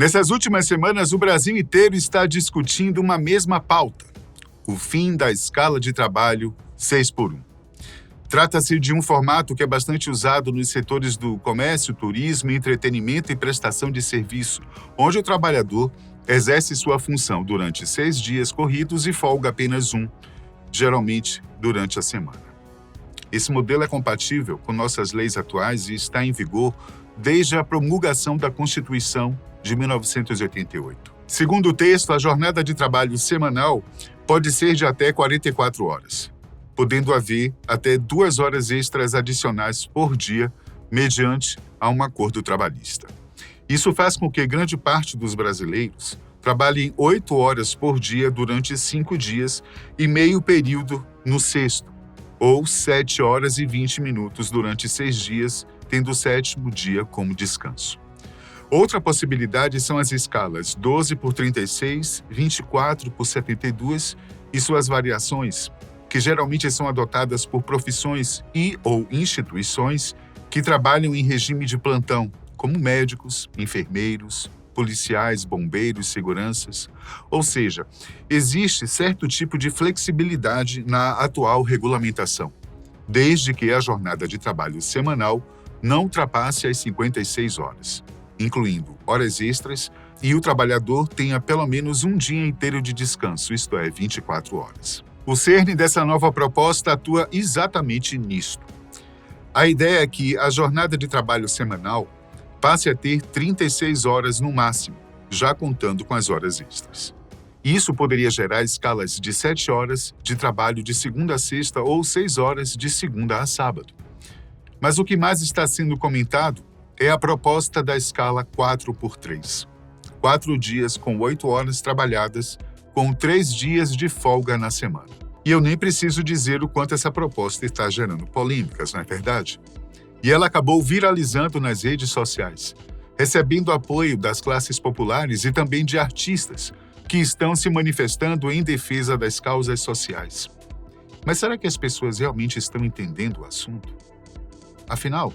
Nessas últimas semanas, o Brasil inteiro está discutindo uma mesma pauta: o fim da escala de trabalho 6x1. Trata-se de um formato que é bastante usado nos setores do comércio, turismo, entretenimento e prestação de serviço, onde o trabalhador exerce sua função durante 6 dias corridos e folga apenas um, geralmente durante a semana. Esse modelo é compatível com nossas leis atuais e está em vigor desde a promulgação da Constituição de 1988. Segundo o texto, a jornada de trabalho semanal pode ser de até 44 horas, podendo haver até 2 horas extras adicionais por dia, mediante a um acordo trabalhista. Isso faz com que grande parte dos brasileiros trabalhem 8 horas por dia durante 5 dias e meio período no sexto, ou 7 horas e 20 minutos durante 6 dias, tendo o 7º dia como descanso. Outra possibilidade são as escalas 12x36, 24x72 e suas variações, que geralmente são adotadas por profissões ou instituições que trabalham em regime de plantão, como médicos, enfermeiros, policiais, bombeiros, seguranças. Ou seja, existe certo tipo de flexibilidade na atual regulamentação, desde que a jornada de trabalho semanal não ultrapasse as 56 horas, incluindo horas extras, e o trabalhador tenha pelo menos um dia inteiro de descanso, isto é, 24 horas. O cerne dessa nova proposta atua exatamente nisto. A ideia é que a jornada de trabalho semanal passe a ter 36 horas no máximo, já contando com as horas extras. Isso poderia gerar escalas de 7 horas de trabalho de segunda a sexta ou 6 horas de segunda a sábado. Mas o que mais está sendo comentado é a proposta da escala 4x3. 4 dias com 8 horas trabalhadas, com 3 dias de folga na semana. E eu nem preciso dizer o quanto essa proposta está gerando polêmicas, não é verdade? E ela acabou viralizando nas redes sociais, recebendo apoio das classes populares e também de artistas que estão se manifestando em defesa das causas sociais. Mas será que as pessoas realmente estão entendendo o assunto? Afinal,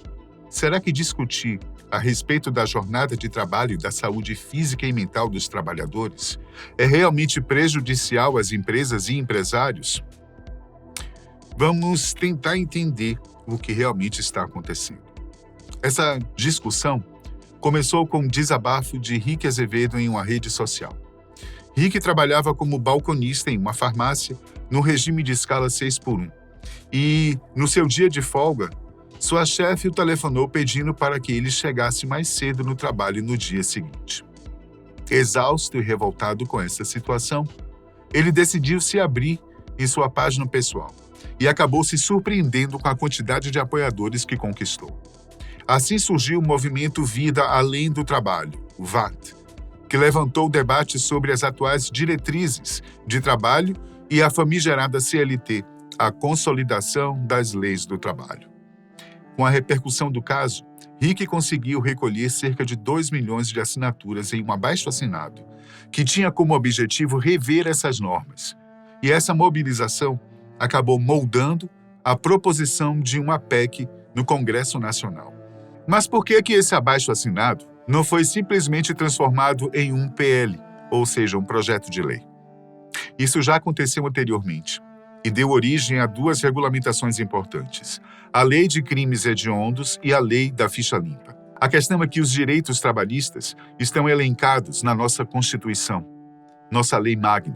será que discutir a respeito da jornada de trabalho e da saúde física e mental dos trabalhadores é realmente prejudicial às empresas e empresários? Vamos tentar entender o que realmente está acontecendo. Essa discussão começou com um desabafo de Rick Azevedo em uma rede social. Rick trabalhava como balconista em uma farmácia no regime de escala 6x1 e, no seu dia de folga, sua chefe o telefonou pedindo para que ele chegasse mais cedo no trabalho no dia seguinte. Exausto e revoltado com essa situação, ele decidiu se abrir em sua página pessoal e acabou se surpreendendo com a quantidade de apoiadores que conquistou. Assim surgiu o movimento Vida Além do Trabalho, o VAT, que levantou o debate sobre as atuais diretrizes de trabalho e a famigerada CLT, a Consolidação das Leis do Trabalho. Com a repercussão do caso, Rick conseguiu recolher cerca de 2 milhões de assinaturas em um abaixo-assinado, que tinha como objetivo rever essas normas. E essa mobilização acabou moldando a proposição de uma PEC no Congresso Nacional. Mas por que esse abaixo-assinado não foi simplesmente transformado em um PL, ou seja, um projeto de lei? Isso já aconteceu anteriormente e deu origem a 2 regulamentações importantes: a Lei de Crimes Hediondos e a Lei da Ficha Limpa. A questão é que os direitos trabalhistas estão elencados na nossa Constituição, nossa lei magna.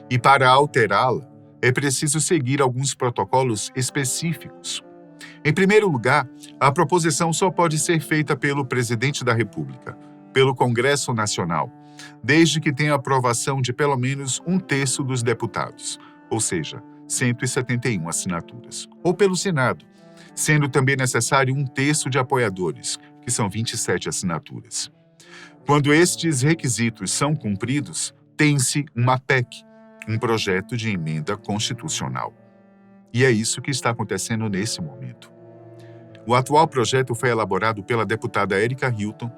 E para alterá-la, é preciso seguir alguns protocolos específicos. Em primeiro lugar, a proposição só pode ser feita pelo Presidente da República, pelo Congresso Nacional, desde que tenha aprovação de pelo menos 1/3 dos deputados, ou seja, 171 assinaturas, ou pelo Senado, sendo também necessário 1/3 de apoiadores, que são 27 assinaturas. Quando estes requisitos são cumpridos, tem-se uma PEC, um projeto de emenda constitucional. E é isso que está acontecendo nesse momento. O atual projeto foi elaborado pela deputada Érica Hilton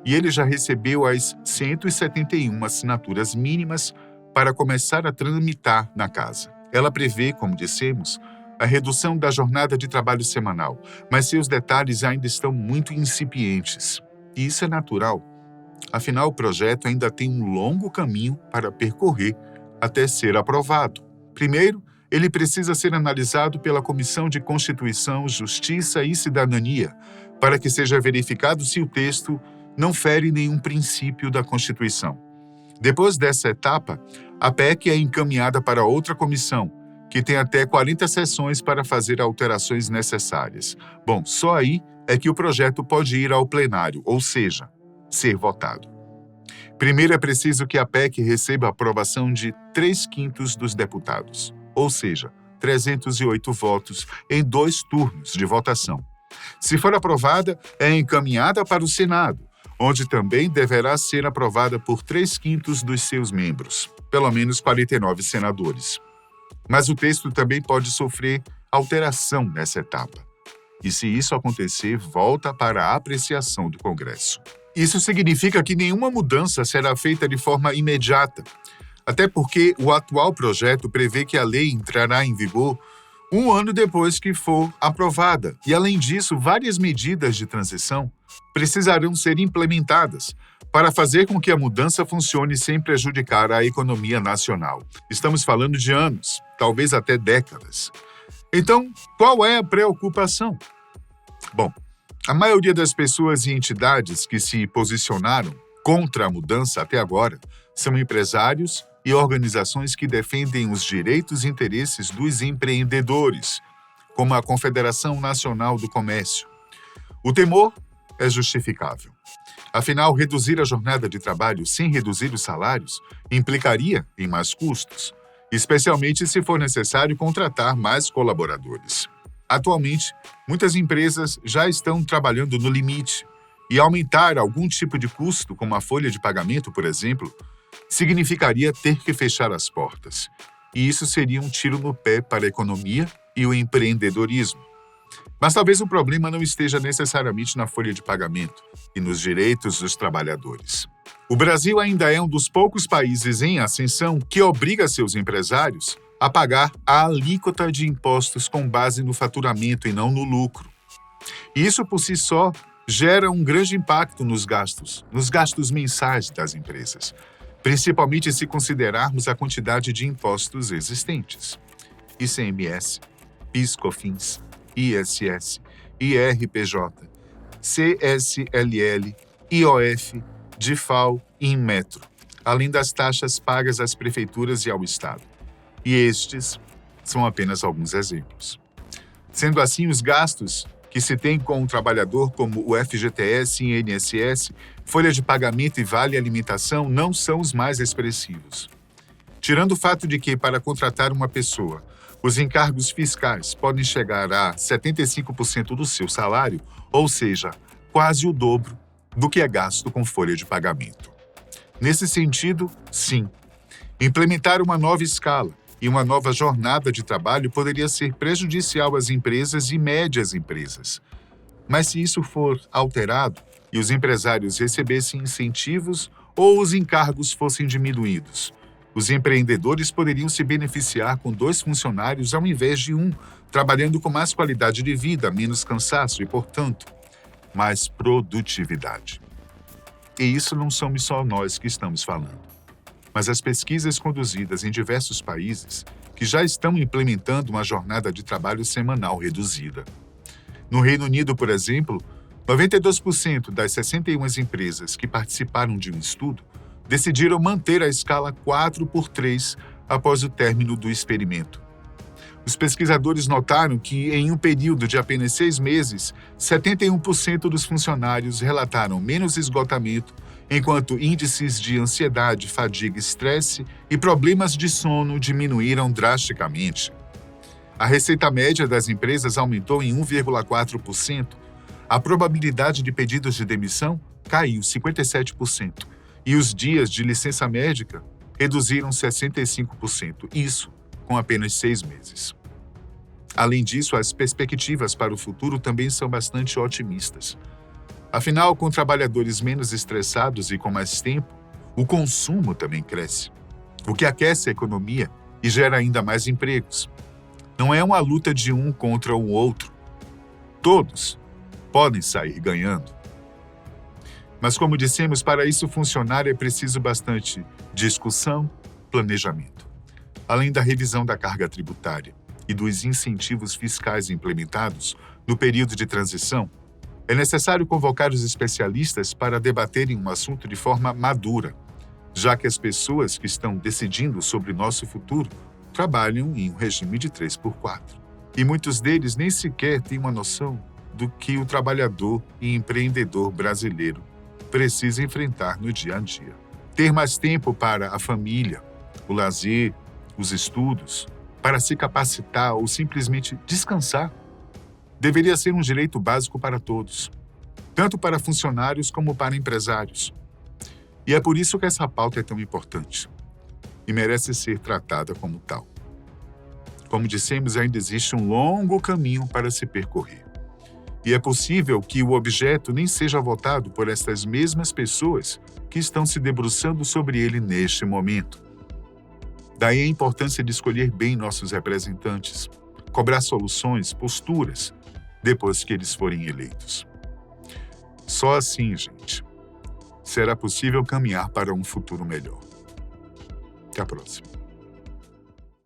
e ele já recebeu as 171 assinaturas mínimas para começar a tramitar na casa. Ela prevê, como dissemos, a redução da jornada de trabalho semanal, mas seus detalhes ainda estão muito incipientes. E isso é natural. Afinal, o projeto ainda tem um longo caminho para percorrer até ser aprovado. Primeiro, ele precisa ser analisado pela Comissão de Constituição, Justiça e Cidadania, para que seja verificado se o texto não fere nenhum princípio da Constituição. Depois dessa etapa, a PEC é encaminhada para outra comissão, que tem até 40 sessões para fazer alterações necessárias. Bom, só aí é que o projeto pode ir ao plenário, ou seja, ser votado. Primeiro é preciso que a PEC receba a aprovação de 3/5 dos deputados, ou seja, 308 votos em 2 turnos de votação. Se for aprovada, é encaminhada para o Senado, onde também deverá ser aprovada por 3/5 dos seus membros, pelo menos 49 senadores. Mas o texto também pode sofrer alteração nessa etapa. E se isso acontecer, volta para a apreciação do Congresso. Isso significa que nenhuma mudança será feita de forma imediata, até porque o atual projeto prevê que a lei entrará em vigor 1 ano depois que for aprovada. E, além disso, várias medidas de transição precisarão ser implementadas para fazer com que a mudança funcione sem prejudicar a economia nacional. Estamos falando de anos, talvez até décadas. Então, qual é a preocupação? Bom, a maioria das pessoas e entidades que se posicionaram contra a mudança até agora são empresários e organizações que defendem os direitos e interesses dos empreendedores, como a Confederação Nacional do Comércio. O temor é justificável. Afinal, reduzir a jornada de trabalho sem reduzir os salários implicaria em mais custos, especialmente se for necessário contratar mais colaboradores. Atualmente, muitas empresas já estão trabalhando no limite, e aumentar algum tipo de custo, como a folha de pagamento, por exemplo, significaria ter que fechar as portas. E isso seria um tiro no pé para a economia e o empreendedorismo. Mas talvez o problema não esteja necessariamente na folha de pagamento e nos direitos dos trabalhadores. O Brasil ainda é um dos poucos países em ascensão que obriga seus empresários a pagar a alíquota de impostos com base no faturamento e não no lucro. E isso por si só gera um grande impacto nos gastos mensais das empresas, principalmente se considerarmos a quantidade de impostos existentes. ICMS, PIS/COFINS, ISS, IRPJ, CSLL, IOF, DIFAL e INMETRO, além das taxas pagas às prefeituras e ao Estado. E estes são apenas alguns exemplos. Sendo assim, os gastos que se tem com o trabalhador, como o FGTS e INSS, folha de pagamento e vale alimentação, não são os mais expressivos. Tirando o fato de que, para contratar uma pessoa, os encargos fiscais podem chegar a 75% do seu salário, ou seja, quase o dobro do que é gasto com folha de pagamento. Nesse sentido, sim, implementar uma nova escala e uma nova jornada de trabalho poderia ser prejudicial às empresas e médias empresas. Mas se isso for alterado e os empresários recebessem incentivos ou os encargos fossem diminuídos, os empreendedores poderiam se beneficiar com 2 funcionários ao invés de 1, trabalhando com mais qualidade de vida, menos cansaço e, portanto, mais produtividade. E isso não somos só nós que estamos falando, mas as pesquisas conduzidas em diversos países que já estão implementando uma jornada de trabalho semanal reduzida. No Reino Unido, por exemplo, 92% das 61 empresas que participaram de um estudo decidiram manter a escala 4x3 após o término do experimento. Os pesquisadores notaram que, em um período de apenas 6 meses, 71% dos funcionários relataram menos esgotamento, enquanto índices de ansiedade, fadiga, estresse e problemas de sono diminuíram drasticamente. A receita média das empresas aumentou em 1,4%. A probabilidade de pedidos de demissão caiu 57%. E os dias de licença médica reduziram 65%. Isso com apenas 6 meses. Além disso, as perspectivas para o futuro também são bastante otimistas. Afinal, com trabalhadores menos estressados e com mais tempo, o consumo também cresce, o que aquece a economia e gera ainda mais empregos. Não é uma luta de um contra o outro. Todos podem sair ganhando. Mas, como dissemos, para isso funcionar é preciso bastante discussão, planejamento. Além da revisão da carga tributária e dos incentivos fiscais implementados no período de transição, é necessário convocar os especialistas para debaterem um assunto de forma madura, já que as pessoas que estão decidindo sobre nosso futuro trabalham em um regime de 3x4. E muitos deles nem sequer têm uma noção do que o trabalhador e empreendedor brasileiro precisa enfrentar no dia a dia. Ter mais tempo para a família, o lazer, os estudos, para se capacitar ou simplesmente descansar, deveria ser um direito básico para todos, tanto para funcionários como para empresários. E é por isso que essa pauta é tão importante e merece ser tratada como tal. Como dissemos, ainda existe um longo caminho para se percorrer. E é possível que o objeto nem seja votado por estas mesmas pessoas que estão se debruçando sobre ele neste momento. Daí a importância de escolher bem nossos representantes, cobrar soluções, posturas, depois que eles forem eleitos. Só assim, gente, será possível caminhar para um futuro melhor. Até a próxima.